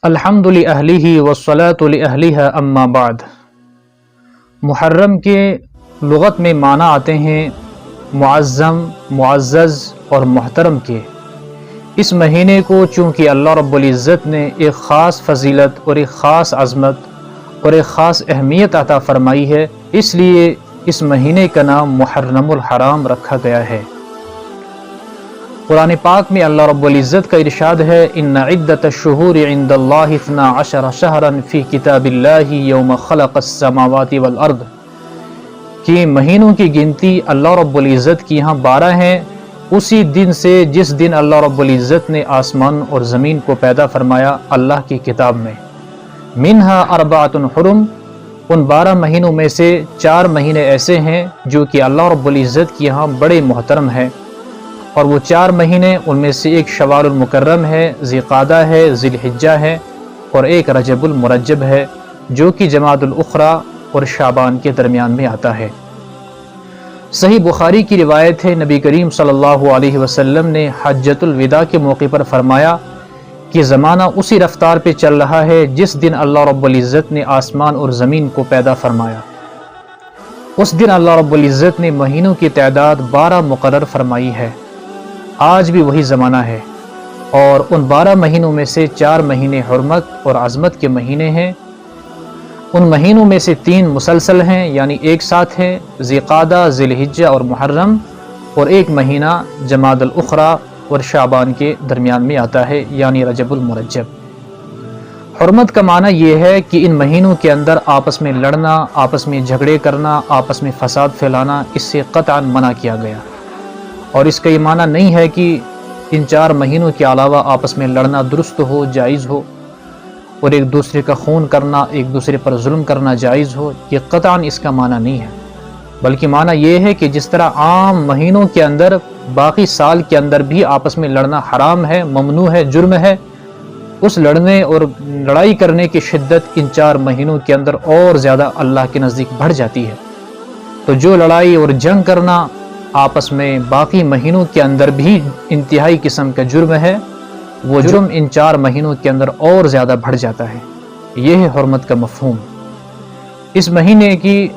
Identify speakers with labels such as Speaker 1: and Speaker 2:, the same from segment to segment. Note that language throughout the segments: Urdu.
Speaker 1: الحمد لأہلہ والصلاة لأہلہا اما بعد۔ محرم کے لغت میں معنی آتے ہیں معظم، معزز اور محترم کے۔ اس مہینے کو چونکہ اللہ رب العزت نے ایک خاص فضیلت اور ایک خاص عظمت اور ایک خاص اہمیت عطا فرمائی ہے، اس لیے اس مہینے کا نام محرم الحرام رکھا گیا ہے۔ قرآن پاک میں اللہ رب العزت کا ارشاد ہے ان عدۃ الشہور عند اللہ 12 شہرا فی کتاب اللہ یوم خلق السماوات والارض، کہ مہینوں کی گنتی اللہ رب العزت کی یہاں 12 ہیں، اسی دن سے جس دن اللہ رب العزت نے آسمان اور زمین کو پیدا فرمایا اللہ کی کتاب میں۔ منہا اربعۃ حرم، ان 12 مہینوں میں سے 4 مہینے ایسے ہیں جو کہ اللہ رب العزت کی یہاں بڑے محترم ہیں، اور وہ 4 مہینے ان میں سے ایک شوال المکرم ہے، ذی قعدہ ہے، ذی الحجہ ہے، اور ایک رجب المرجب ہے جو کہ جمادی الاخری اور شعبان کے درمیان میں آتا ہے۔ صحیح بخاری کی روایت ہے، نبی کریم صلی اللہ علیہ وسلم نے حجۃ الوداع کے موقع پر فرمایا کہ زمانہ اسی رفتار پہ چل رہا ہے جس دن اللہ رب العزت نے آسمان اور زمین کو پیدا فرمایا۔ اس دن اللہ رب العزت نے مہینوں کی تعداد 12 مقرر فرمائی ہے۔ آج بھی وہی زمانہ ہے، اور ان 12 مہینوں میں سے 4 مہینے حرمت اور عظمت کے مہینے ہیں۔ ان مہینوں میں سے 3 مسلسل ہیں، یعنی ایک ساتھ ہیں، ذی قعدہ، ذی الحجہ اور محرم، اور ایک مہینہ جمادی الاخری اور شعبان کے درمیان میں آتا ہے، یعنی رجب المرجب۔ حرمت کا معنی یہ ہے کہ ان مہینوں کے اندر آپس میں لڑنا، آپس میں جھگڑے کرنا، آپس میں فساد پھیلانا اس سے قطعاً منع کیا گیا، اور اس کا یہ معنی نہیں ہے کہ ان 4 مہینوں کے علاوہ آپس میں لڑنا درست ہو، جائز ہو، اور ایک دوسرے کا خون کرنا، ایک دوسرے پر ظلم کرنا جائز ہو، یہ قطعاً اس کا معنی نہیں ہے، بلکہ معنی یہ ہے کہ جس طرح عام مہینوں کے اندر باقی سال کے اندر بھی آپس میں لڑنا حرام ہے، ممنوع ہے، جرم ہے، اس لڑنے اور لڑائی کرنے کی شدت ان 4 مہینوں کے اندر اور زیادہ اللہ کے نزدیک بڑھ جاتی ہے۔ تو جو لڑائی اور جنگ کرنا آپس میں باقی مہینوں کے اندر بھی انتہائی قسم کا جرم ہے، وہ جرم ان 4 مہینوں کے اندر اور زیادہ بڑھ جاتا ہے۔ یہ ہے حرمت کا مفہوم۔ اس مہینے کی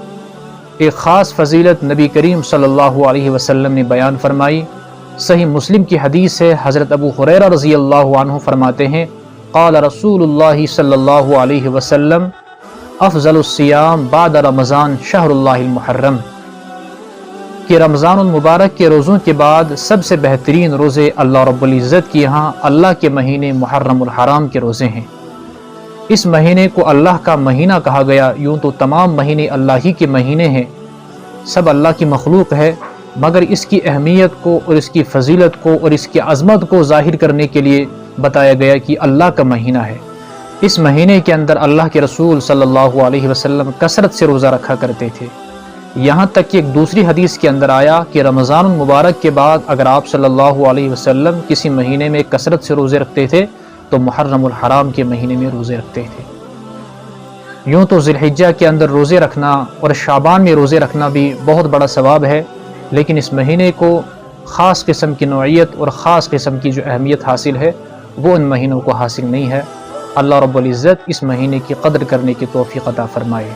Speaker 1: ایک خاص فضیلت نبی کریم صلی اللہ علیہ وسلم نے بیان فرمائی۔ صحیح مسلم کی حدیث ہے، حضرت ابو ہریرہ رضی اللہ عنہ فرماتے ہیں قال رسول اللہ صلی اللہ علیہ وسلم افضل الصیام بعد رمضان شہر اللہ المحرم، کہ رمضان المبارک کے روزوں کے بعد سب سے بہترین روزے اللہ رب العزت کی یہاں اللہ کے مہینے محرم الحرام کے روزے ہیں۔ اس مہینے کو اللہ کا مہینہ کہا گیا، یوں تو تمام مہینے اللہ ہی کے مہینے ہیں، سب اللہ کی مخلوق ہے، مگر اس کی اہمیت کو اور اس کی فضیلت کو اور اس کی عظمت کو ظاہر کرنے کے لیے بتایا گیا کہ اللہ کا مہینہ ہے۔ اس مہینے کے اندر اللہ کے رسول صلی اللہ علیہ وسلم کثرت سے روزہ رکھا کرتے تھے، یہاں تک کہ ایک دوسری حدیث کے اندر آیا کہ رمضان المبارک کے بعد اگر آپ صلی اللہ علیہ وسلم کسی مہینے میں کثرت سے روزے رکھتے تھے تو محرم الحرام کے مہینے میں روزے رکھتے تھے۔ یوں تو ذی الحجہ کے اندر روزے رکھنا اور شعبان میں روزے رکھنا بھی بہت بڑا ثواب ہے، لیکن اس مہینے کو خاص قسم کی نوعیت اور خاص قسم کی جو اہمیت حاصل ہے وہ ان مہینوں کو حاصل نہیں ہے۔ اللہ رب العزت اس مہینے کی قدر کرنے کی توفیق عطا فرمائے۔